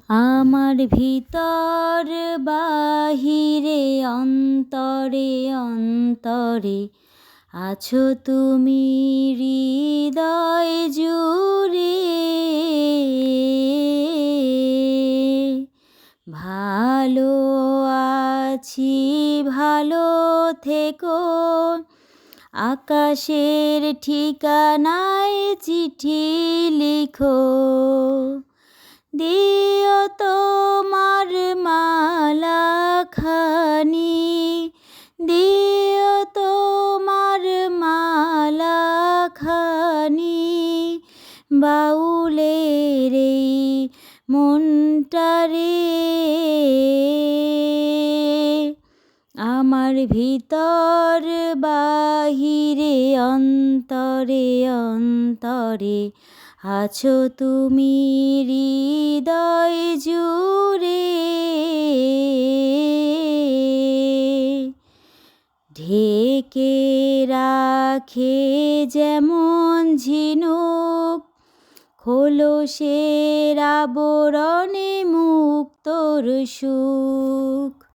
আমার ভিতর বাহিরে অন্তরে অন্তরে আছো তুমি হৃদয় জুড়ে। ভালো আছি ভালো থেকো, আকাশের ঠিকানায় চিঠি লিখো। দিও তোমার মালাখানি, দিও তোমার মালাখানি বাউলের এই মনটারে। আমার ভিতর বাহিরে অন্তরে অন্তরে আছো তুমি হৃদয় জুড়ে। ঢেকে রাখে যেমন ঝিনুক খোলসের আবরণে মুক্তোর সুখ।